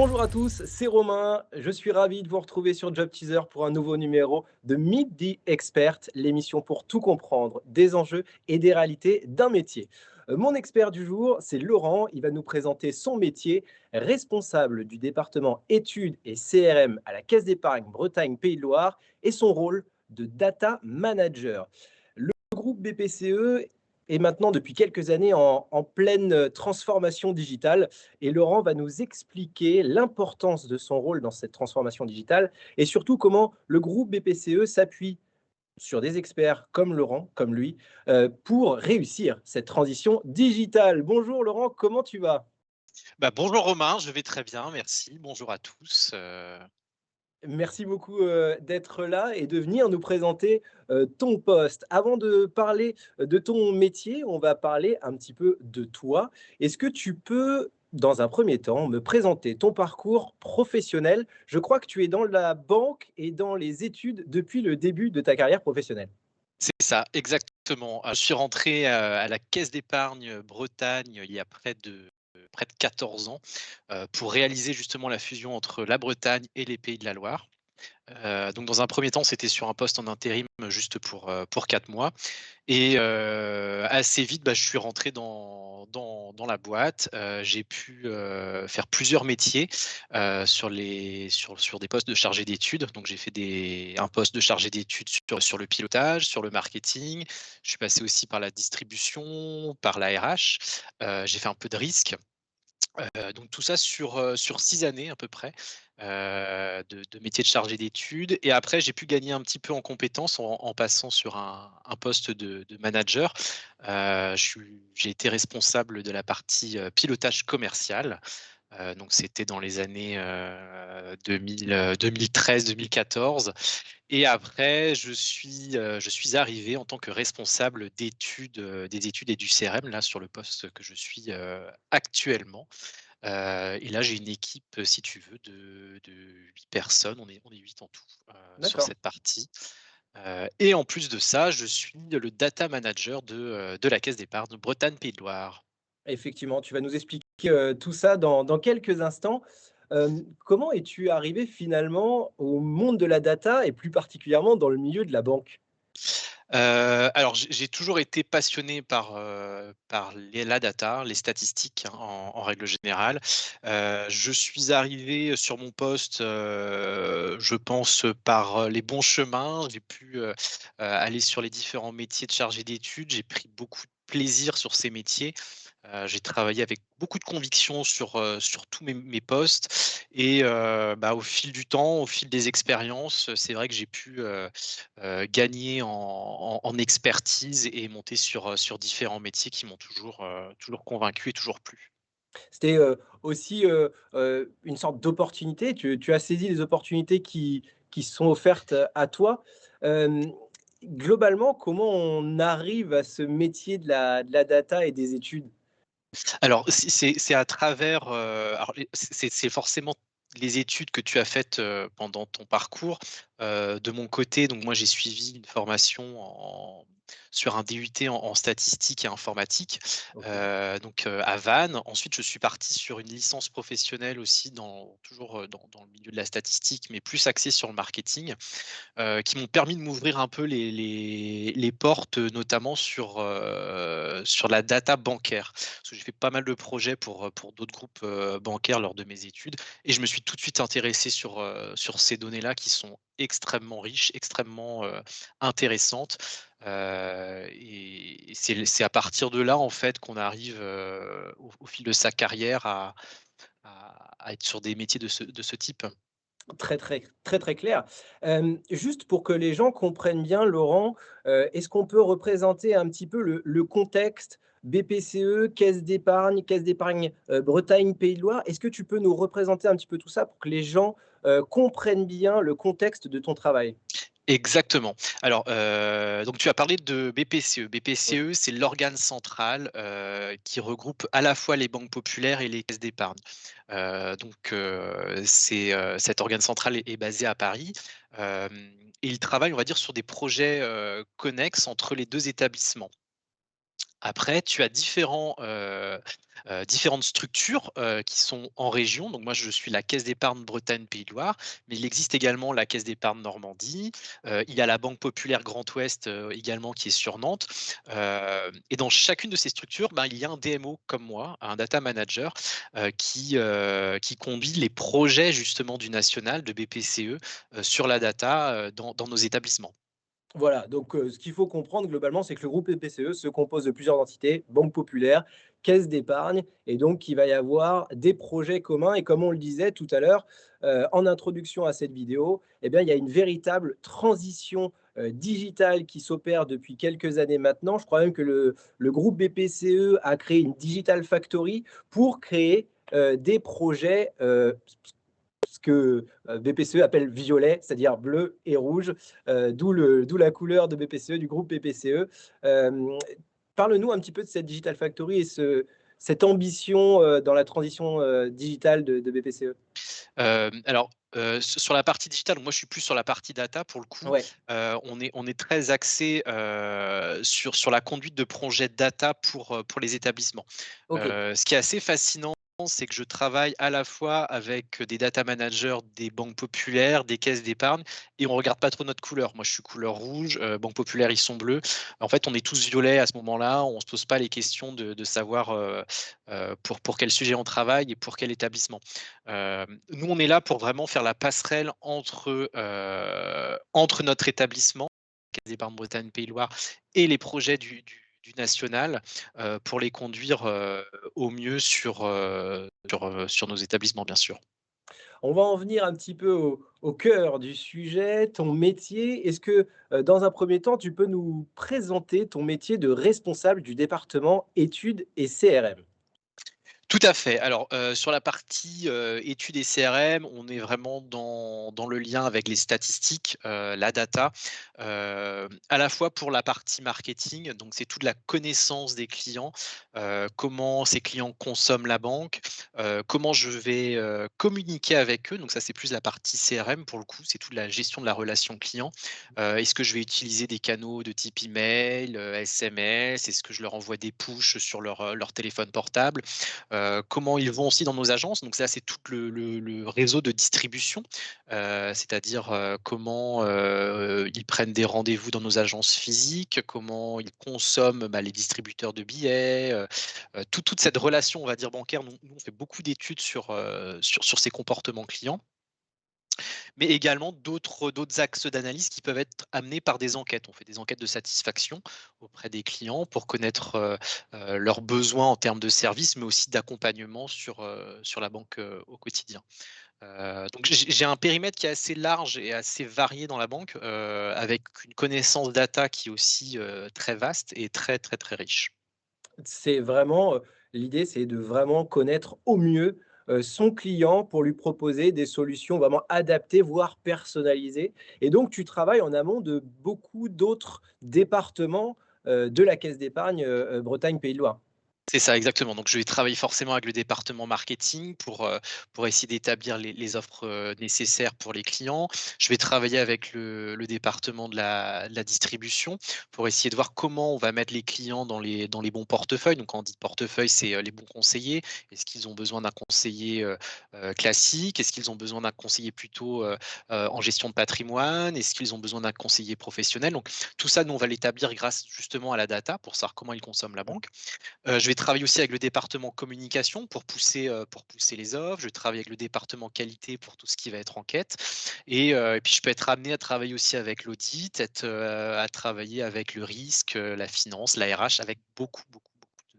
Bonjour à tous, c'est Romain. Je suis ravi de vous retrouver sur Job Teaser pour un nouveau numéro de Meet the Expert, l'émission pour tout comprendre des enjeux et des réalités d'un métier. Mon expert du jour, c'est Laurent. Il va nous présenter son métier, responsable du département études et CRM à la Caisse d'épargne Bretagne Pays de Loire et son rôle de data manager. Le groupe BPCE est maintenant depuis quelques années en pleine transformation digitale. Et Laurent va nous expliquer l'importance de son rôle dans cette transformation digitale et surtout comment le groupe BPCE s'appuie sur des experts comme Laurent, comme lui, pour réussir cette transition digitale. Bonjour Laurent, comment tu vas? Bonjour Romain, je vais très bien, merci. Bonjour à tous. Merci beaucoup d'être là et de venir nous présenter ton poste. Avant de parler de ton métier, on va parler un petit peu de toi. Est-ce que tu peux, dans un premier temps, me présenter ton parcours professionnel? Je crois que tu es dans la banque et dans les études depuis le début de ta carrière professionnelle. C'est ça, exactement. Je suis rentré, à la Caisse d'épargne Bretagne il y a près de 14 ans, pour réaliser justement la fusion entre la Bretagne et les Pays de la Loire. Donc dans un premier temps, c'était sur un poste en intérim, juste pour 4 mois. Et assez vite, je suis rentré dans la boîte. J'ai pu, faire plusieurs métiers, sur des postes de chargé d'études. Donc j'ai fait un poste de chargé d'études sur le pilotage, sur le marketing. Je suis passé aussi par la distribution, par la RH. J'ai fait un peu de risque. Donc tout ça sur 6 années à peu près, de métier de chargé d'études, et après j'ai pu gagner un petit peu en compétences en passant sur un poste de manager. J'ai été responsable de la partie, pilotage commercial. Donc c'était dans les années, 2013-2014, et après je suis arrivé en tant que responsable d'études, des études et du CRM, là sur le poste que je suis, actuellement. Et là j'ai une équipe, si tu veux, de 8 personnes. On est 8 en tout, sur D'accord. cette partie. Et en plus de ça, je suis le data manager de la Caisse d'épargne Bretagne Pays de Loire. Effectivement, tu vas nous expliquer tout ça dans quelques instants. Comment es-tu arrivé finalement au monde de la data et plus particulièrement dans le milieu de la banque? Alors j'ai toujours été passionné par la data, les statistiques, hein, en règle générale. Je suis arrivé sur mon poste, je pense, par, les bons chemins. J'ai pu, aller sur les différents métiers de chargé d'études. J'ai pris beaucoup de plaisir sur ces métiers. J'ai travaillé avec beaucoup de conviction sur tous mes postes, et au fil du temps, au fil des expériences, c'est vrai que j'ai pu, gagner en expertise et monter sur différents métiers qui m'ont toujours convaincu et toujours plu. C'était, aussi, une sorte d'opportunité. Tu as saisi les opportunités qui sont offertes à toi. Hem, Globalement, comment on arrive à ce métier de la data et des études? Alors, c'est à travers, alors c'est forcément les études que tu as faites, pendant ton parcours. De mon côté, donc moi j'ai suivi une formation sur un DUT en statistique et informatique, OK. à Vannes. Ensuite, je suis parti sur une licence professionnelle aussi toujours, dans le milieu de la statistique, mais plus axée sur le marketing, qui m'ont permis de m'ouvrir un peu les portes, notamment sur la data bancaire. Parce que j'ai fait pas mal de projets pour d'autres groupes, bancaires lors de mes études, et je me suis tout de suite intéressé sur ces données-là qui sont extrêmement riches, extrêmement, intéressantes. Et c'est à partir de là, en fait, qu'on arrive, au fil de sa carrière à être sur des métiers de ce type. Très, très, très, très clair. Juste pour que les gens comprennent bien, Laurent, est-ce qu'on peut représenter un petit peu le contexte BPCE, Caisse d'épargne, Bretagne, Pays de Loire? Est-ce que tu peux nous représenter un petit peu tout ça pour que les gens, comprennent bien le contexte de ton travail? Exactement. Alors, donc tu as parlé de BPCE. Oui. BPCE, c'est l'organe central, qui regroupe à la fois les banques populaires et les caisses d'épargne. Cet organe central est basé à Paris, et il travaille, on va dire, sur des projets, connexes entre les 2 établissements. Après, tu as différentes structures, qui sont en région. Donc moi, je suis la Caisse d'épargne Bretagne Pays de Loire, mais il existe également la Caisse d'épargne Normandie. Il y a la Banque populaire Grand Ouest, également qui est sur Nantes. Et dans chacune de ces structures, ben, il y a un DMO comme moi, un data manager, qui conduit les projets justement du national, de BPCE, sur la data, dans nos établissements. Voilà, donc ce qu'il faut comprendre globalement, c'est que le groupe BPCE se compose de plusieurs entités, banque populaire, caisse d'épargne, et donc il va y avoir des projets communs. Et comme on le disait tout à l'heure, en introduction à cette vidéo, eh bien, il y a une véritable transition digitale qui s'opère depuis quelques années maintenant. Je crois même que le groupe BPCE a créé une Digital Factory pour créer des projets ce que BPCE appelle violet, c'est-à-dire bleu et rouge, d'où la couleur de BPCE, du groupe BPCE. Parle-nous un petit peu de cette Digital Factory et cette ambition dans la transition digitale de BPCE. Sur la partie digitale, donc moi je suis plus sur la partie data pour le coup. Ouais, On est très axé, sur la conduite de projets data pour les établissements. ok. Ce qui est assez fascinant, c'est que je travaille à la fois avec des data managers des banques populaires, des caisses d'épargne, et on regarde pas trop notre couleur. Moi je suis couleur rouge, banque populaire ils sont bleus. En fait, on est tous violets à ce moment-là, on se pose pas les questions de savoir, pour quel sujet on travaille et pour quel établissement. Nous, on est là pour vraiment faire la passerelle entre notre établissement, Caisse d'épargne Bretagne Pays de Loire, et les projets du national, pour les conduire, au mieux sur nos établissements, bien sûr. On va en venir un petit peu au cœur du sujet, ton métier. Est-ce que, dans un premier temps, tu peux nous présenter ton métier de responsable du département études et CRM? Tout à fait. Alors, sur la partie, études et CRM, on est vraiment dans le lien avec les statistiques, la data, à la fois pour la partie marketing, donc c'est toute la connaissance des clients, comment ces clients consomment la banque, comment je vais, communiquer avec eux, donc ça, c'est plus la partie CRM pour le coup, c'est toute la gestion de la relation client. Est-ce que je vais utiliser des canaux de type email, SMS? Est-ce que je leur envoie des pushs sur leur téléphone portable? Comment ils vont aussi dans nos agences. Donc ça, c'est tout le réseau de distribution, c'est-à-dire, comment, ils prennent des rendez-vous dans nos agences physiques, comment ils consomment, bah, les distributeurs de billets, toute cette relation, on va dire, bancaire. Nous, on fait beaucoup d'études sur ces comportements clients, mais également d'autres axes d'analyse qui peuvent être amenés par des enquêtes. On fait des enquêtes de satisfaction auprès des clients pour connaître, leurs besoins en termes de services, mais aussi d'accompagnement sur la banque, au quotidien. Donc j'ai un périmètre qui est assez large et assez varié dans la banque, avec une connaissance data qui est aussi, très vaste et très, très, très riche. C'est vraiment, l'idée, c'est de vraiment connaître au mieux, son client pour lui proposer des solutions vraiment adaptées, voire personnalisées. Et donc tu travailles en amont de beaucoup d'autres départements, de la caisse d'épargne, Bretagne Pays de Loire? C'est ça, exactement. Donc je vais travailler forcément avec le département marketing pour essayer d'établir les offres, nécessaires pour les clients. Je vais travailler avec le département de la distribution pour essayer de voir comment on va mettre les clients dans les bons portefeuilles. Donc quand on dit portefeuille, c'est, les bons conseillers. Est-ce qu'ils ont besoin d'un conseiller, classique? Est-ce qu'ils ont besoin d'un conseiller plutôt, en gestion de patrimoine? Est-ce qu'ils ont besoin d'un conseiller professionnel? Donc tout ça, nous, on va l'établir grâce justement à la data pour savoir comment ils consomment la banque. Je vais travailler aussi avec le département communication pour pousser les offres. Je vais travailler avec le département qualité pour tout ce qui va être enquête, et puis je peux être amené à travailler aussi avec l'audit, à travailler avec le risque, la finance, la RH, avec beaucoup, beaucoup, beaucoup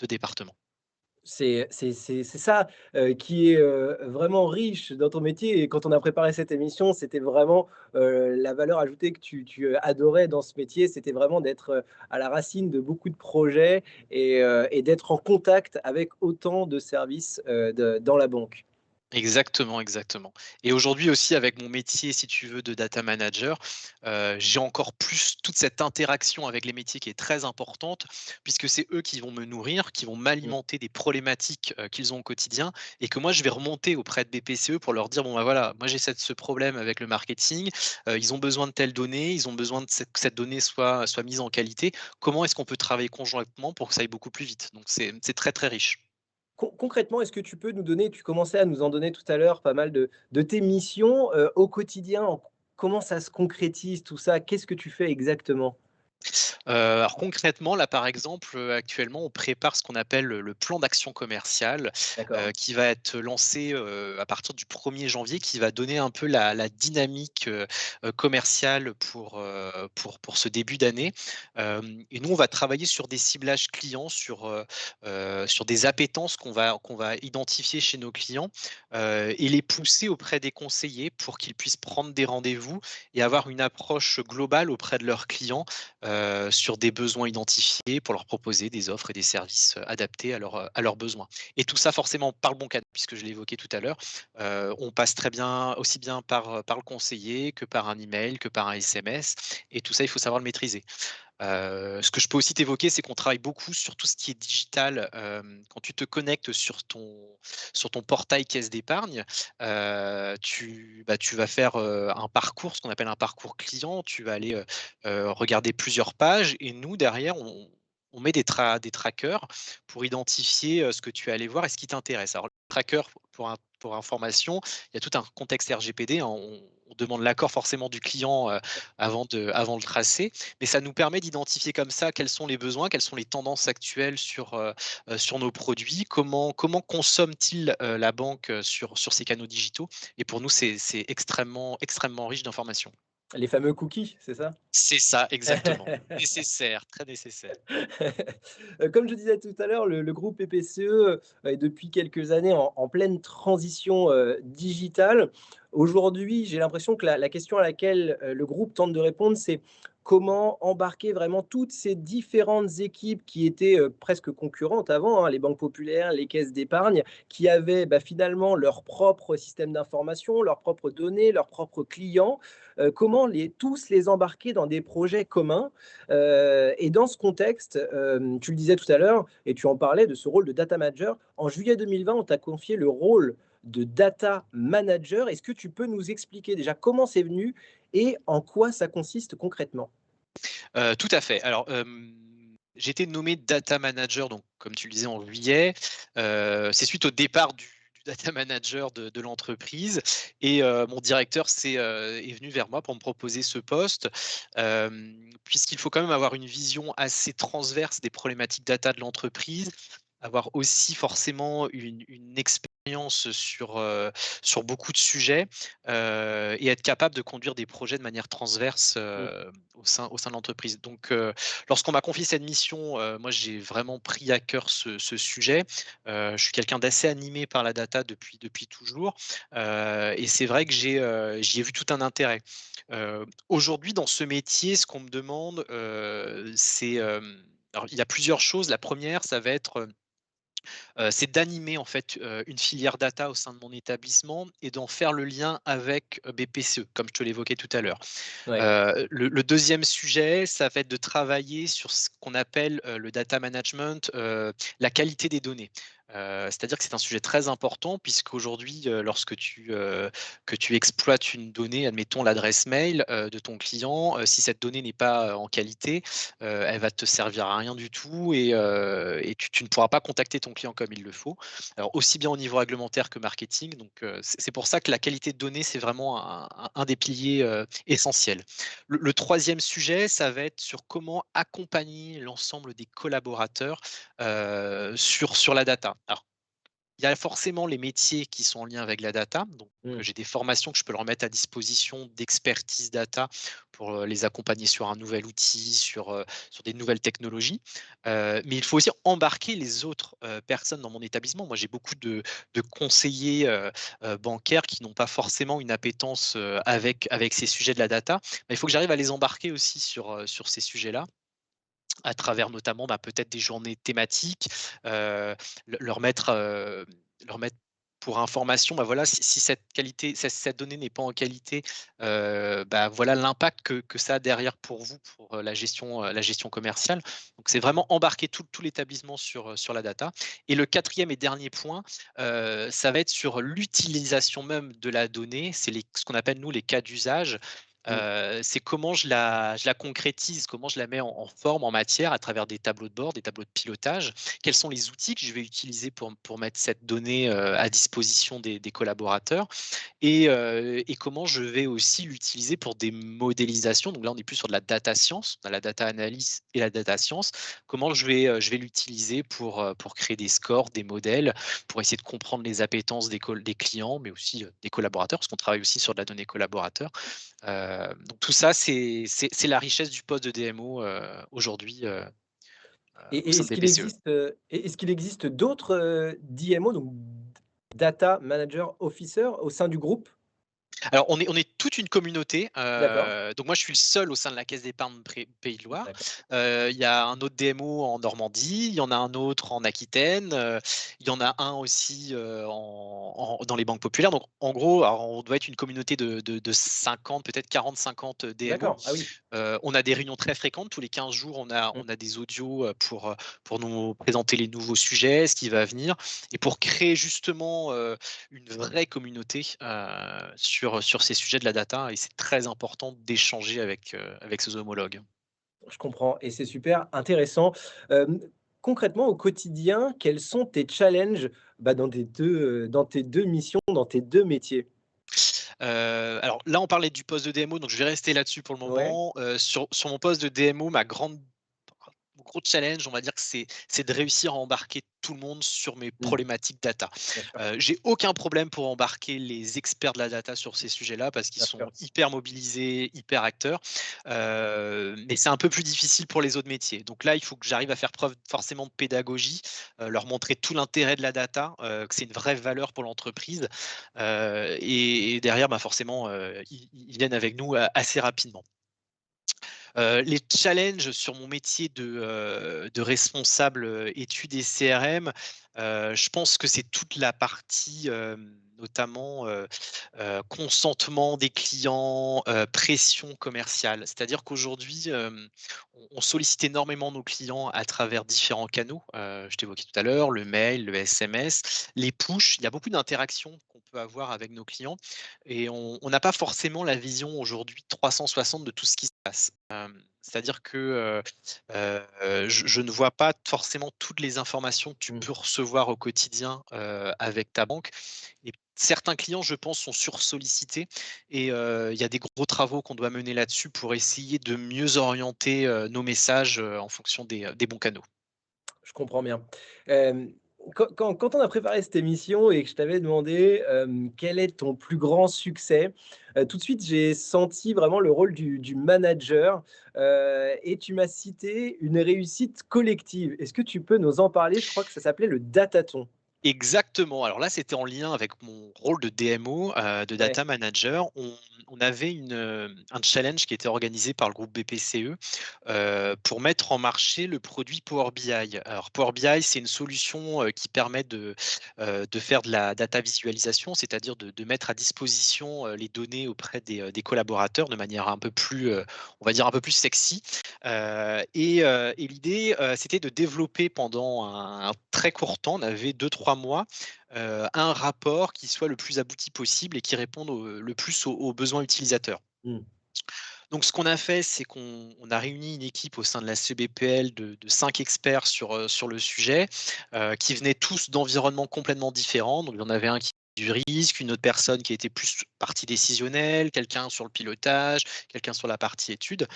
de départements. C'est ça, qui est, vraiment riche dans ton métier. Et quand on a préparé cette émission, c'était vraiment, la valeur ajoutée que tu adorais dans ce métier, c'était vraiment d'être, à la racine de beaucoup de projets et d'être en contact avec autant de services, dans la banque. Exactement, exactement. Et aujourd'hui aussi avec mon métier, si tu veux, de data manager, j'ai encore plus toute cette interaction avec les métiers qui est très importante, puisque c'est eux qui vont me nourrir, qui vont Mmh. m'alimenter des problématiques, qu'ils ont au quotidien et que moi je vais remonter auprès de BPCE pour leur dire: «Bon, bah, voilà, moi j'ai ce problème avec le marketing, ils ont besoin de telles données, ils ont besoin de cette donnée soit mise en qualité. Comment est-ce qu'on peut travailler conjointement pour que ça aille beaucoup plus vite?» Donc c'est très, très riche. Concrètement, est-ce que tu peux nous donner, tu commençais à nous en donner tout à l'heure pas mal de tes missions, au quotidien, comment ça se concrétise tout ça? Qu'est-ce que tu fais exactement? Alors concrètement, là, par exemple, actuellement, on prépare ce qu'on appelle le plan d'action commerciale, D'accord. qui va être lancé, à partir du 1er janvier, qui va donner un peu la dynamique, commerciale pour ce début d'année. Et nous, on va travailler sur des ciblages clients, sur des appétences qu'on va identifier chez nos clients, et les pousser auprès des conseillers pour qu'ils puissent prendre des rendez-vous et avoir une approche globale auprès de leurs clients, sur des besoins identifiés pour leur proposer des offres et des services, adaptés à leurs besoins. Et tout ça forcément par le bon canal, puisque je l'ai évoqué tout à l'heure. On passe très bien aussi bien par le conseiller que par un email, que par un SMS, et tout ça, il faut savoir le maîtriser. Ce que je peux aussi t'évoquer, c'est qu'on travaille beaucoup sur tout ce qui est digital. Quand tu te connectes sur ton portail caisse d'épargne, tu vas faire, un parcours, ce qu'on appelle un parcours client. Tu vas aller, regarder plusieurs pages et nous derrière on met des trackers pour identifier, ce que tu es allé voir et ce qui t'intéresse. Alors le tracker pour information, il y a tout un contexte RGPD, hein. On demande l'accord forcément du client, avant de le tracer, mais ça nous permet d'identifier comme ça quels sont les besoins, quelles sont les tendances actuelles sur nos produits, comment consomme-t-il, la banque, sur ces canaux digitaux, et pour nous, c'est extrêmement, extrêmement riche d'informations. Les fameux cookies, c'est ça? C'est ça, exactement. Nécessaire, très nécessaire. Comme je disais tout à l'heure, le groupe PPCE est depuis quelques années en pleine transition, digitale. Aujourd'hui, j'ai l'impression que la question à laquelle, le groupe tente de répondre, c'est comment embarquer vraiment toutes ces différentes équipes qui étaient, presque concurrentes avant, hein, les banques populaires, les caisses d'épargne, qui avaient, bah, finalement leur propre système d'information, leurs propres données, leurs propres clients. Comment tous les embarquer dans des projets communs. Et dans ce contexte, tu le disais tout à l'heure et tu en parlais de ce rôle de data manager. En juillet 2020, on t'a confié le rôle de data manager. Est-ce que tu peux nous expliquer déjà comment c'est venu et en quoi ça consiste concrètement? Tout à fait. Alors, j'ai été nommé data manager, donc comme tu le disais, en juillet. C'est suite au départ du data manager de l'entreprise, et mon directeur est venu vers moi pour me proposer ce poste, puisqu'il faut quand même avoir une vision assez transverse des problématiques data de l'entreprise, avoir aussi forcément une expérience sur beaucoup de sujets, et être capable de conduire des projets de manière transverse, Mmh. au sein de l'entreprise. Donc, lorsqu'on m'a confié cette mission, moi j'ai vraiment pris à cœur ce sujet. Je suis quelqu'un d'assez animé par la data depuis toujours, et c'est vrai que j'y ai vu tout un intérêt. Aujourd'hui dans ce métier, ce qu'on me demande, alors il y a plusieurs choses. La première, ça va être, c'est d'animer en fait, une filière data au sein de mon établissement et d'en faire le lien avec, BPCE, comme je te l'évoquais tout à l'heure. Ouais. Le 2e sujet, ça va être de travailler sur ce qu'on appelle, le data management, la qualité des données. C'est-à-dire que c'est un sujet très important puisqu'aujourd'hui, lorsque que tu exploites une donnée, admettons l'adresse mail, de ton client, si cette donnée n'est pas, en qualité, elle va te servir à rien du tout, et tu ne pourras pas contacter ton client comme il le faut. Alors aussi bien au niveau réglementaire que marketing, donc c'est pour ça que la qualité de données, c'est vraiment un des piliers, essentiels. Le 3e sujet, ça va être sur comment accompagner l'ensemble des collaborateurs, sur la data. Alors, il y a forcément les métiers qui sont en lien avec la data, donc Mmh. j'ai des formations que je peux leur mettre à disposition d'expertise data pour, les accompagner sur un nouvel outil, sur des nouvelles technologies. Mais il faut aussi embarquer les autres, personnes dans mon établissement. Moi, j'ai beaucoup de conseillers, bancaires qui n'ont pas forcément une appétence, avec ces sujets de la data. Mais il faut que j'arrive à les embarquer aussi sur ces sujets-là, à travers notamment, peut-être des journées thématiques, leur mettre pour information, bah, voilà, si cette donnée n'est pas en qualité, bah, voilà l'impact que ça a derrière pour vous, pour, la gestion commerciale. Donc c'est vraiment embarquer tout l'établissement sur la data. Et le quatrième et dernier point, ça va être sur l'utilisation même de la donnée. C'est ce qu'on appelle nous les cas d'usage. Mmh. C'est comment je la concrétise, comment je la mets en forme, en matière à travers des tableaux de bord, des tableaux de pilotage. Quels sont les outils que je vais utiliser pour mettre cette donnée, à disposition des collaborateurs et comment je vais aussi l'utiliser pour des modélisations. Donc là, on est plus sur de la data science, on a la data analyse et la data science. Comment je vais l'utiliser pour créer des scores, des modèles, pour essayer de comprendre les appétences des clients, mais aussi, des collaborateurs, parce qu'on travaille aussi sur de la donnée collaborateur. Donc tout ça, c'est la richesse du poste de DMO, aujourd'hui, au Et sein de BPCE. est-ce qu'il existe d'autres, DMO, donc Data Manager Officer au sein du groupe? Alors, on est toute une communauté, D'accord, donc moi, je suis le seul au sein de la Caisse d'épargne Pays de Loire. d'accord. Il y a un autre DMO en Normandie, il y en a un autre en Aquitaine, il y en a un aussi, dans les banques populaires. Donc en gros, alors on doit être une communauté de 50, peut-être 40-50 DMO. D'accord, ah oui. On a des réunions très fréquentes. Tous les 15 jours, on a Mmh. on a des audios, pour nous présenter les nouveaux sujets, ce qui va venir et pour créer justement, une vraie communauté, sur ces sujets de la data et c'est très important d'échanger avec ses homologues. Je comprends et c'est super intéressant. Hem, Concrètement, au quotidien, quels sont tes challenges, bah, dans tes 2 missions, dans tes 2 métiers? Alors là, on parlait du poste de DMO, donc je vais rester là-dessus pour le Ouais. moment. Sur mon poste de DMO, mon gros challenge, on va dire que c'est de réussir à embarquer tout le monde sur mes Mmh, problématiques data. bien sûr, J'ai aucun problème pour embarquer les experts de la data sur ces sujets-là parce qu'ils bien sont sûr. hyper mobilisés, hyper acteurs. Mais c'est un peu plus difficile pour les autres métiers. Donc là, il faut que j'arrive à faire preuve forcément de pédagogie, leur montrer tout l'intérêt de la data, que c'est une vraie valeur pour l'entreprise. Et derrière, bah, forcément, ils viennent avec nous, assez rapidement. Les challenges sur mon métier de responsable, études et CRM, je pense que c'est toute la partie, notamment, consentement des clients, pression commerciale. C'est-à-dire qu'aujourd'hui, on sollicite énormément nos clients à travers différents canaux. Je t'évoquais tout à l'heure le mail, le SMS, les push. Il y a beaucoup d'interactions qu'on peut avoir avec nos clients et on n'a pas forcément la vision aujourd'hui 360 de tout ce qui se passe. C'est-à-dire que, je ne vois pas forcément toutes les informations que tu Mmh. peux recevoir au quotidien, avec ta banque et certains clients, je pense, sont sursollicités et il y a des gros travaux qu'on doit mener là-dessus pour essayer de mieux orienter, nos messages, en fonction des bons canaux. Je comprends bien. Hem, quand on a préparé cette émission et que je t'avais demandé, quel est ton plus grand succès, tout de suite, j'ai senti vraiment le rôle du manager, et tu m'as cité une réussite collective. Est-ce que tu peux nous en parler? Je crois que ça s'appelait le Datathon. Exactement. Alors là, c'était en lien avec mon rôle de DMO, de Ouais. data manager. On avait un challenge qui était organisé par le groupe BPCE, pour mettre en marché le produit Power BI. Alors Power BI, c'est une solution, qui permet de faire de la data visualisation, c'est-à-dire de mettre à disposition, les données auprès des collaborateurs de manière un peu plus, on va dire un peu plus sexy. Et l'idée, c'était de développer pendant un très court temps, on avait 2-3 mois, un rapport qui soit le plus abouti possible et qui réponde le plus aux besoins utilisateurs. Mmh. Donc ce qu'on a fait, c'est qu'on a réuni une équipe au sein de la CBPL de 5 experts sur le sujet, qui venaient tous d'environnements complètement différents. Donc il y en avait un qui du risque, une autre personne qui était plus partie décisionnelle, quelqu'un sur le pilotage, quelqu'un sur la partie études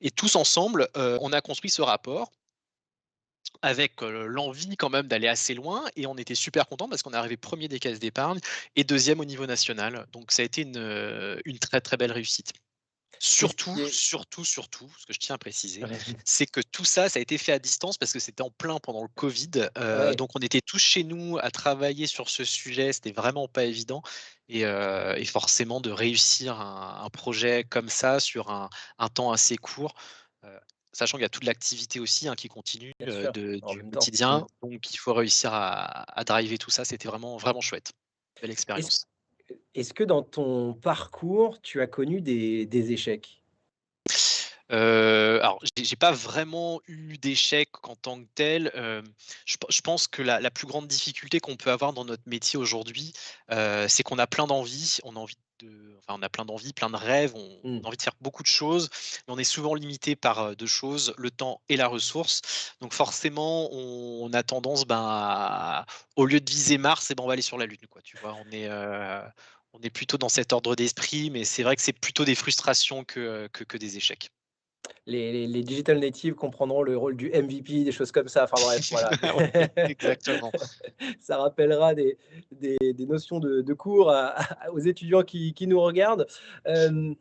et tous ensemble, on a construit ce rapport avec, l'envie quand même d'aller assez loin et on était super contents parce qu'on est arrivé premier des caisses d'épargne et deuxième au niveau national. Donc ça a été une très, très belle réussite. Et ce Surtout, qui est surtout, surtout, ce que je tiens à préciser, ouais, c'est que tout ça, ça a été fait à distance parce que c'était en plein pendant le covid, ouais. donc on était tous chez nous à travailler sur ce sujet, c'était vraiment pas évident et forcément de réussir un projet comme ça sur un temps assez court, heu, sachant qu'il y a toute l'activité aussi, hein, qui continue, Bien sûr, en du même temps. Mmh. quotidien, donc il faut réussir à driver tout ça, c'était vraiment, vraiment chouette. belle Est-ce expérience. est-ce que dans ton parcours, tu as connu des échecs? Alors j'ai pas vraiment eu d'échec en tant que tel, je pense que la plus grande difficulté qu'on peut avoir dans notre métier aujourd'hui, c'est qu'on a plein d'envies, on a plein d'envies, plein de rêves, on Mmh. a envie de faire beaucoup de choses, mais on est souvent limité par, 2 choses, le temps et la ressource. Donc forcément, on a tendance, au lieu de viser Mars, et ben, on va aller sur la Lune, quoi, tu vois? On est plutôt dans cet ordre d'esprit, mais c'est vrai que c'est plutôt des frustrations que des échecs. Les digital natives comprendront le rôle du MVP, des choses comme ça, enfin bref, voilà. Ouais, exactement. Ça rappellera des notions de cours aux étudiants qui nous regardent. Hem,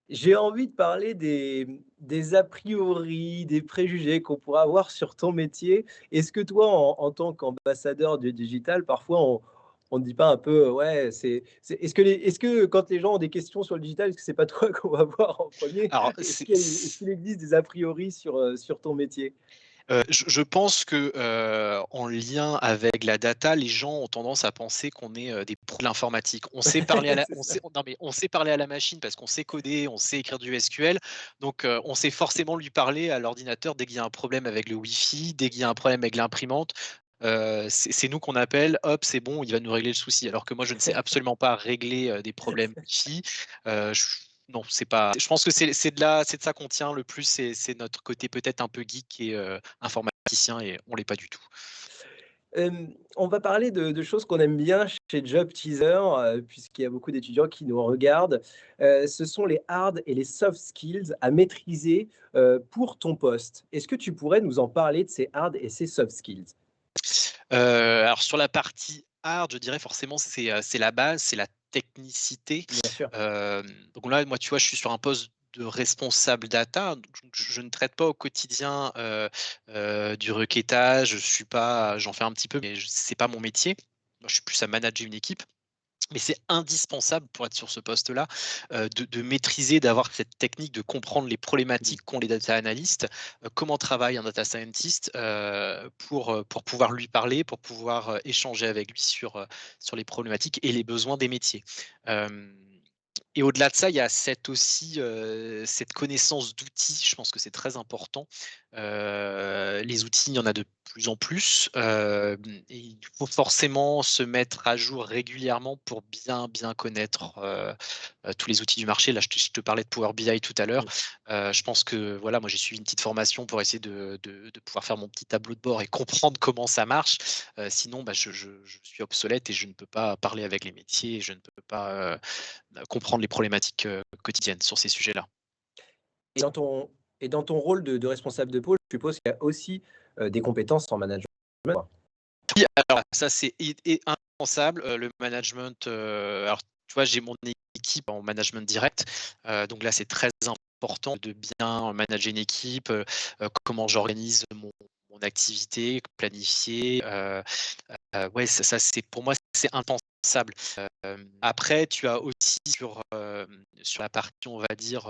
j'ai envie de parler des a priori, des préjugés qu'on pourrait avoir sur ton métier. Est-ce que toi, en tant qu'ambassadeur du digital, parfois on ne dit pas un peu, ouais, est-ce que quand les gens ont des questions sur le digital, est-ce que c'est pas toi qu'on va voir en premier? Alors Est-ce qu'il existe des a priori sur ton métier? je pense que, en lien avec la data, les gens ont tendance à penser qu'on est, des pros de l'informatique. On sait parler à la C'est on ça. sait non, mais on sait parler à la machine parce qu'on sait coder, on sait écrire du SQL, donc on sait forcément lui parler à l'ordinateur dès qu'il y a un problème avec le Wi-Fi, dès qu'il y a un problème avec l'imprimante. C'est nous qu'on appelle, hop, c'est bon, il va nous régler le souci. Alors que moi, je ne sais absolument pas régler, des problèmes Wi-Fi. Je Non, c'est pas je pense que c'est de ça qu'on tient le plus, c'est notre côté peut-être un peu geek et informaticien, et on l'est pas du tout. On va parler de choses qu'on aime bien chez Job Teaser, puisqu'il y a beaucoup d'étudiants qui nous regardent. Ce sont les hard et les soft skills à maîtriser, pour ton poste. Est-ce que tu pourrais nous en parler de ces hard et ces soft skills? Alors sur la partie hard, je dirais forcément c'est la base, c'est la technicité. Bien sûr. Donc là, moi, tu vois, je suis sur un poste de responsable data, donc je ne traite pas au quotidien, du requêtage, je suis pas j'en fais un petit peu, mais c'est pas mon métier. Moi, je suis plus à manager une équipe. Mais c'est indispensable pour être sur ce poste-là, de maîtriser, d'avoir cette technique de comprendre les Mmh. problématiques qu'ont les data analysts, comment travaille un data scientist, pour pouvoir lui parler, pour pouvoir, échanger avec lui sur les problématiques et les besoins des métiers. Hem Et au-delà de ça, il y a cette connaissance d'outils, je pense que c'est très important. Les outils, il y en a de plus en plus, et il faut forcément se mettre à jour régulièrement pour bien, bien connaître, tous les outils du marché. Là, je te parlais de Power BI tout à l'heure. Mmh. Je pense que, voilà, moi j'ai suivi une petite formation pour essayer de pouvoir faire mon petit tableau de bord et comprendre comment ça marche. Sinon, je suis obsolète et je ne peux pas parler avec les métiers et je ne peux pas, comprendre les problématiques, quotidiennes sur ces sujets-là. Et dans ton rôle de responsable de pôle, je suppose qu'il y a aussi, des compétences en management? Alors ça, c'est indispensable, le management, alors tu vois, j'ai mon équipe en management direct, donc là, c'est très important de bien manager une équipe, comment j'organise mon activité, planifier, ouais, ça c'est pour moi, c'est impensable. Après, tu as aussi sur la partie, on va dire,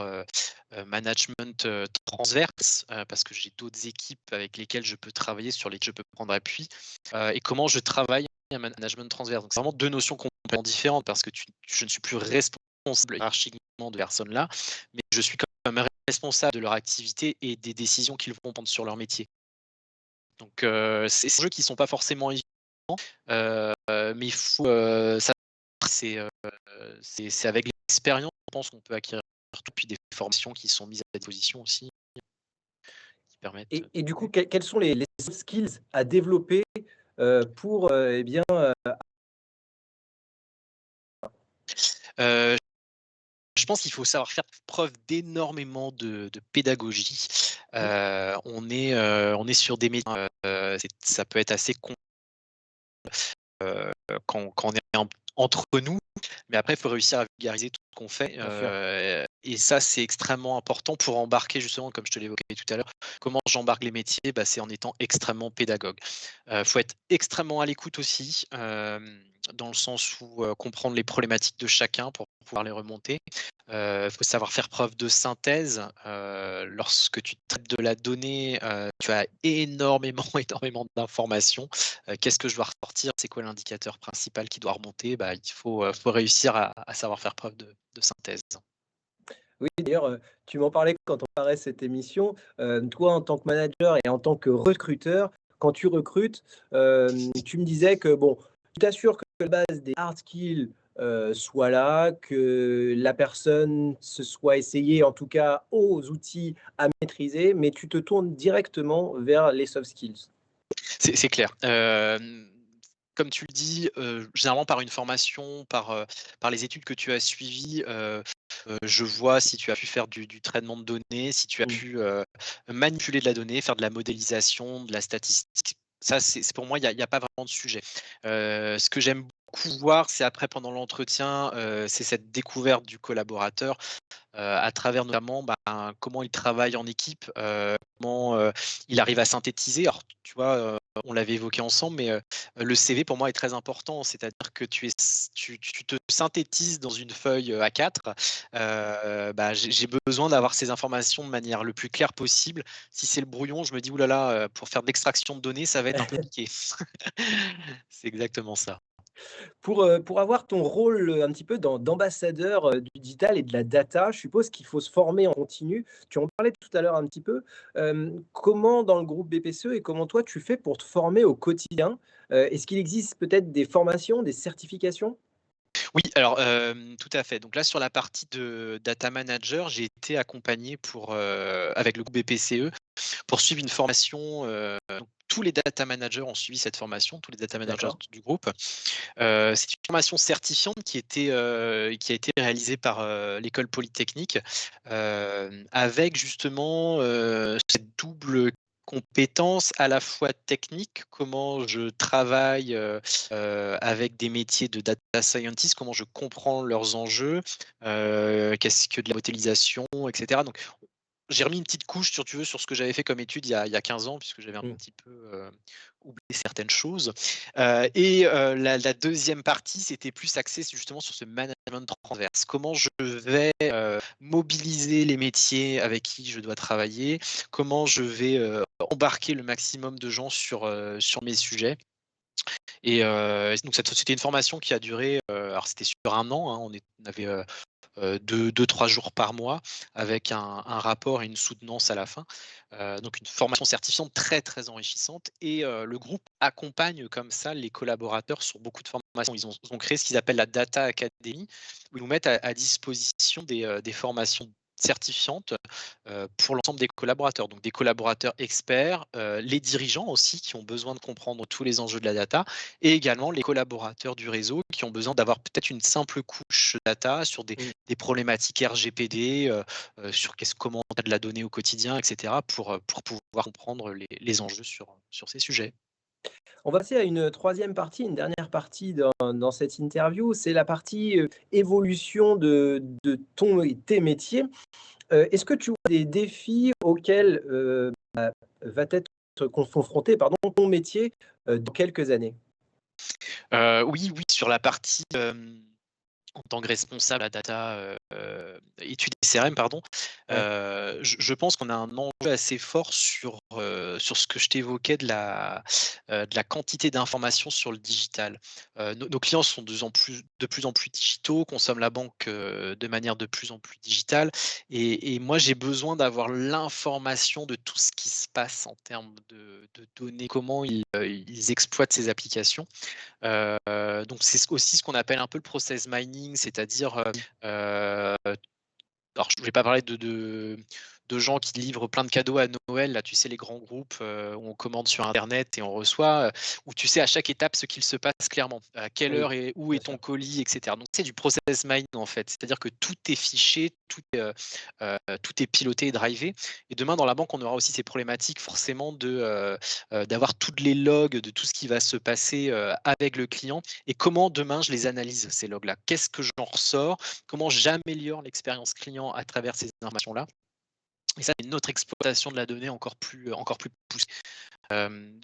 management, transverse, parce que j'ai d'autres équipes avec lesquelles je peux travailler, sur lesquelles je peux prendre appui, et comment je travaille un management transverse. Donc c'est vraiment 2 notions complètement différentes parce que je ne suis plus responsable hiérarchiquement de personnes-là, mais je suis quand même responsable de leur activité et des décisions qu'ils vont prendre sur leur métier. Donc c'est des enjeux qui ne sont pas forcément évidents, mais il faut, ça c'est, c'est avec l'expérience, je pense qu'on peut acquérir tout, puis des formations qui sont mises à disposition aussi, qui permettent, Et du coup, quels sont les soft skills à développer, pour, eh bien, heu, je pense qu'il faut savoir faire preuve d'énormément de pédagogie. On est sur des métiers, ça peut être assez quand on est entre nous, mais après il faut réussir à vulgariser tout ce qu'on fait, bien sûr. et ça c'est extrêmement important pour embarquer justement comme je te l'évoquais tout à l'heure. Comment j'embarque les métiers? C'est en étant extrêmement pédagogue. Faut être extrêmement à l'écoute aussi, dans le sens où, comprendre les problématiques de chacun pour pouvoir les remonter. Il faut savoir faire preuve de synthèse. Lorsque tu traites de la donnée, tu as énormément, énormément d'informations. Qu'est-ce que je dois ressortir? C'est quoi l'indicateur principal qui doit remonter? Bah, faut réussir à savoir faire preuve de synthèse. Oui, d'ailleurs, tu m'en parlais quand on préparait cette émission. Toi, en tant que manager et en tant que recruteur, quand tu recrutes, tu me disais que bon, tu t'assures que la base des hard skills, soit là, que la personne se soit essayée, en tout cas, aux outils à maîtriser, mais tu te tournes directement vers les soft skills. C'est clair. Comme tu le dis, généralement par une formation, par les études que tu as suivies, je vois si tu as pu faire du traitement de données, si tu as Mmh. pu, manipuler de la donnée, faire de la modélisation, de la statistique. Ça, c'est pour moi, il y a pas vraiment de sujet. Ce que j'aime beaucoup voir, c'est après pendant l'entretien, c'est cette découverte du collaborateur, à travers notamment, ben, comment il travaille en équipe, comment, il arrive à synthétiser. Alors tu vois, on l'avait évoqué ensemble, mais, le CV pour moi est très important. C'est-à-dire que tu te synthétises dans une feuille, A4. Bah, j'ai besoin d'avoir ces informations de manière le plus claire possible. Si c'est le brouillon, je me dis: «Ouh là là, pour faire de l'extraction de données, ça va être un peu piqué». C'est exactement ça. Pour avoir ton rôle, un petit peu d'ambassadeur, du digital et de la data, je suppose qu'il faut se former en continu. Tu en parlais tout à l'heure un petit peu. Comment dans le groupe BPCE et comment toi tu fais pour te former au quotidien? Est-ce qu'il existe peut-être des formations, des certifications? Oui, alors, tout à fait. Donc là, sur la partie de data manager, j'ai été accompagné avec le groupe BPCE pour suivre une formation, donc tous les data managers ont suivi cette formation, tous les data managers D'accord. du groupe. C'est une formation certifiante qui a été réalisée par, l'école polytechnique, avec justement, cette double compétence à la fois technique, comment je travaille, avec des métiers de data scientist, comment je comprends leurs enjeux, qu'est-ce que de la modélisation et cetera. Donc j'ai remis une petite couche, si tu veux, sur ce que j'avais fait comme étude il y a 15 ans, puisque j'avais un Mmh. petit peu, oublié certaines choses. La 2e partie, c'était plus axé justement sur ce management transverse. Comment je vais, mobiliser les métiers avec qui je dois travailler? Comment je vais, embarquer le maximum de gens sur mes sujets? Donc c'était une formation qui a duré, alors c'était sur 1 an, hein, on avait, 2-3 jours par mois avec un rapport et une soutenance à la fin. Donc une formation certifiante très, très enrichissante et le groupe accompagne comme ça les collaborateurs sur beaucoup de formations. Ils ont créé ce qu'ils appellent la Data Academy, où ils nous mettent à disposition des formations certifiantes, pour l'ensemble des collaborateurs. Donc des collaborateurs experts, les dirigeants aussi qui ont besoin de comprendre tous les enjeux de la data et également les collaborateurs du réseau qui ont besoin d'avoir peut-être une simple couche data sur Mmh. des problématiques RGPD, sur comment on traite de la donnée au quotidien et cetera pour pouvoir comprendre les enjeux sur ces sujets. On va passer à une troisième partie, une dernière partie dans cette interview. C'est la partie, évolution de ton et tes métiers. Est-ce que tu vois des défis auxquels, va être confronté, pardon, ton métier, dans quelques années? Oui, oui, sur la partie, en tant que responsable à data, études et CRM pardon, Ouais, je pense qu'on a un enjeu assez fort sur ce que je t'évoquais de la quantité d'informations sur le digital. Nos clients sont de plus en plus digitaux, consomment la banque, de manière de plus en plus digitale et moi j'ai besoin d'avoir l'information de tout ce qui se passe en termes de données, comment ils exploitent ces applications. Donc c'est aussi ce qu'on appelle un peu le process mining, c'est-à-dire, alors je vais pas parler de gens qui livrent plein de cadeaux à Noël, là, tu sais, les grands groupes, où on commande sur internet et on reçoit, où tu sais à chaque étape ce qu'il se passe clairement. À quelle oui, heure et où bien est ton sûr. colis et cetera. Donc c'est du process mining, en fait. C'est-à-dire que tout est fiché, tout est piloté et drivé et demain dans la banque, on aura aussi ces problématiques forcément d'avoir toutes les logs de tout ce qui va se passer, avec le client et comment demain je les analyse ces logs-là. Qu'est-ce que j'en ressors? Comment j'améliore l'expérience client à travers ces informations-là et ça, c'est une autre exploitation de la donnée encore plus poussée.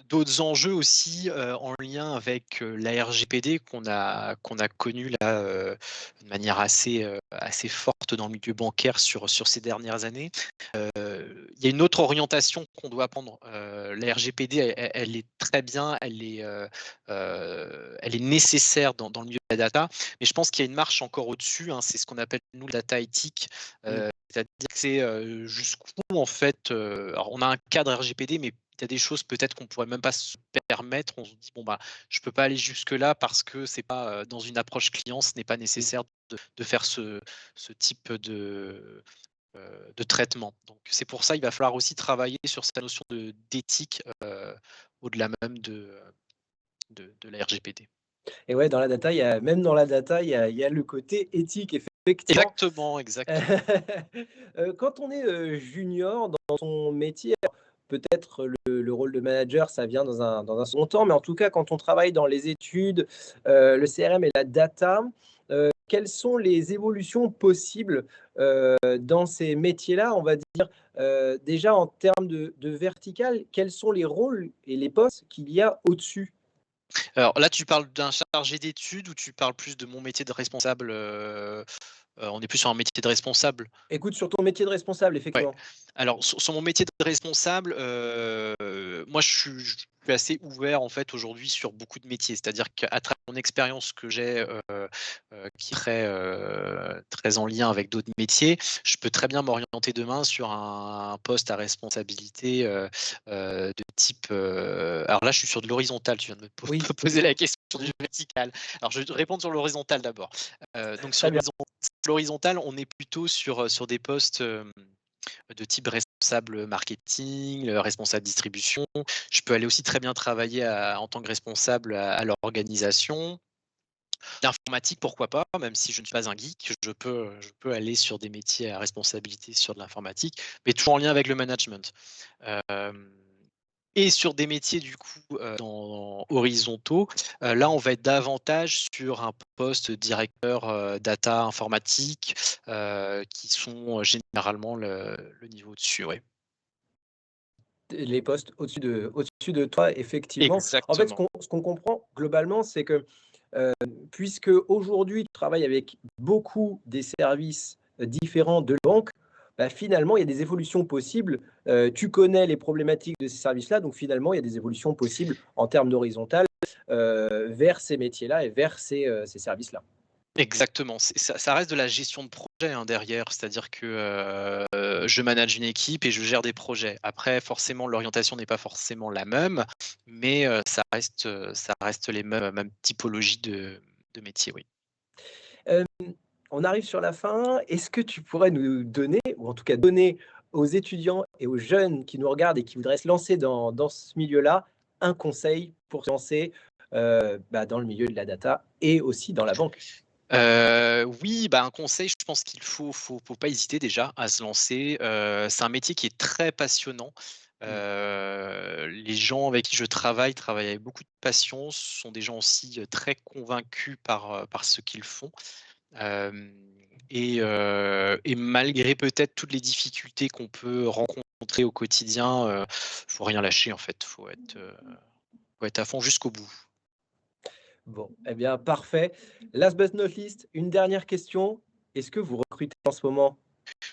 D'autres enjeux aussi, en lien avec, la RGPD qu'on a connu là, de manière assez forte dans le milieu bancaire sur ces dernières années. Il y a une autre orientation qu'on doit prendre. La RGPD, elle est très bien, elle est nécessaire dans le milieu de la data, mais je pense qu'il y a une marche encore au-dessus, hein. C'est ce qu'on appelle nous la data éthique, Mmh. c'est-à-dire que c'est, jusqu'où en fait, alors on a un cadre RGPD, mais il y a des choses peut-être qu'on pourrait même pas se permettre. On se dit: «Bon, bah, je peux pas aller jusque-là parce que c'est pas, dans une approche client, ce n'est pas Mmh. nécessaire de faire ce type de traitement». Donc c'est pour ça, il va falloir aussi travailler sur cette notion d'éthique, au-delà même de la RGPD. Et ouais, dans la data, même dans la data, il y a le côté éthique, effectivement. Exactement, exactement. Quand on est, junior dans son métier, alors peut-être le rôle de manager, ça vient dans un second temps, mais en tout cas, quand on travaille dans les études, le CRM et la data, quelles sont les évolutions possibles, dans ces métiers-là? On va dire, déjà en termes de vertical, quels sont les rôles et les postes qu'il y a au-dessus? Alors là, tu parles d'un chargé d'études ou tu parles plus de mon métier de responsable, on est plus sur un métier de responsable? Écoute, sur ton métier de responsable, Ouais. effectivement. Alors sur mon métier de responsable, moi je suis assez ouvert en fait aujourd'hui sur beaucoup de métiers. C'est-à-dire qu'à travers mon expérience que j'ai, qui est très en lien avec d'autres métiers, je peux très bien m'orienter demain sur un poste à responsabilité, de type, alors là je suis sur de l'horizontal, tu viens de me po Oui. me poser la question Mmh. du vertical. Alors je vais te répondre sur l'horizontal d'abord. Donc sur Très bien. l'horizontal, on est plutôt sur des postes, de type responsable marketing, responsable distribution. Je peux aller aussi très bien travailler en tant que responsable à l'organisation. L'informatique, pourquoi pas, même si je ne suis pas un geek, je peux aller sur des métiers à responsabilité sur de l'informatique, mais toujours en lien avec le management. Hem Et sur des métiers du coup, horizontaux, là on va être davantage sur un poste directeur, data informatique, qui sont, généralement le niveau au-dessus, ouais. Les postes au-dessus de toi, effectivement. En fait, ce Exactement. qu'on ce qu'on comprend globalement, c'est que, puisque aujourd'hui tu travailles avec beaucoup des services, différents de banque, bah, finalement, il y a des évolutions possibles. Tu connais les problématiques de ces services-là, donc finalement, il y a des évolutions possibles en termes d'horizontale, vers ces métiers-là et vers ces services-là. Exactement, ça reste de la gestion de projet, hein, derrière. C'est-à-dire que, je manage une équipe et je gère des projets. Après forcément l'orientation n'est pas forcément la même, mais ça reste les mêmes typologies de métiers, oui. Hem, on arrive sur la fin. Est-ce que tu pourrais nous donner, ou en tout cas donner aux étudiants et aux jeunes qui nous regardent et qui voudraient se lancer dans ce milieu-là, un conseil pour se lancer, bah, dans le milieu de la data et aussi dans la banque? Oui, bah, un conseil, je pense qu'il faut pas hésiter déjà à se lancer. C'est un métier qui est très passionnant. Mmh. Les gens avec qui je travaillent avec beaucoup de passion. Ce sont des gens aussi, très convaincus par ce qu'ils font. Hem et malgré peut-être toutes les difficultés qu'on peut rencontrer au quotidien, faut rien lâcher en fait. Faut être à fond jusqu'au bout. Bon, eh bien, parfait. Last but not least, une dernière question. Est-ce que vous recrutez en ce moment?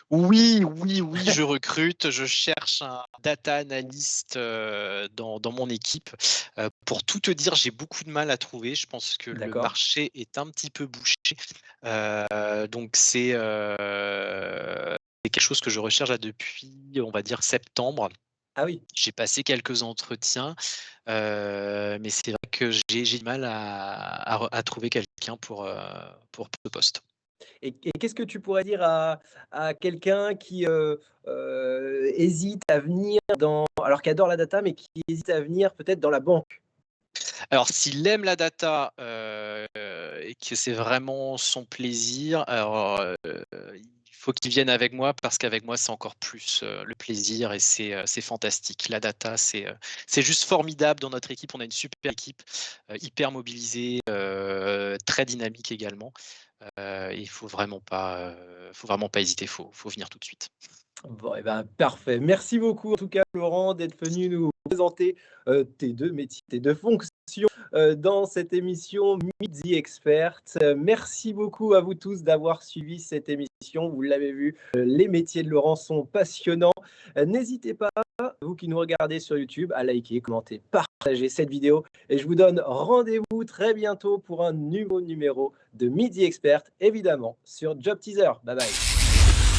Oui, oui, oui, je recrute, je cherche un data analyst, dans mon équipe. Pour tout te dire, j'ai beaucoup de mal à trouver. Je pense que le D'accord. marché est un petit peu bouché. Donc c'est quelque chose que je recherche là depuis, on va dire septembre. Ah oui. J'ai passé quelques entretiens, mais c'est vrai que j'ai du mal à trouver quelqu'un pour ce poste. Et qu'est-ce que tu pourrais dire à quelqu'un qui, hésite à venir alors qui adore la data, mais qui hésite à venir peut-être dans la banque? Alors s'il aime la data, et que c'est vraiment son plaisir, alors, il faut qu'il vienne avec moi parce qu'avec moi, c'est encore plus, le plaisir et c'est fantastique. La data, c'est juste formidable dans notre équipe. On a une super équipe, hyper mobilisée, très dynamique également, il faut vraiment pas hésiter, faut venir tout de suite. Bon, et ben, parfait. Merci beaucoup, en tout cas, Laurent, d'être venu nous présenter tes deux métiers, tes deux fonctions dans cette émission Meet the Expert. Merci beaucoup à vous tous d'avoir suivi cette émission. Vous l'avez vu, les métiers de Laurent sont passionnants. N'hésitez pas, vous qui nous regardez sur YouTube, à liker, commenter, partager cette vidéo. Et je vous donne rendez-vous très bientôt pour un nouveau numéro de Meet the Expert, évidemment, sur Job Teaser. Bye bye.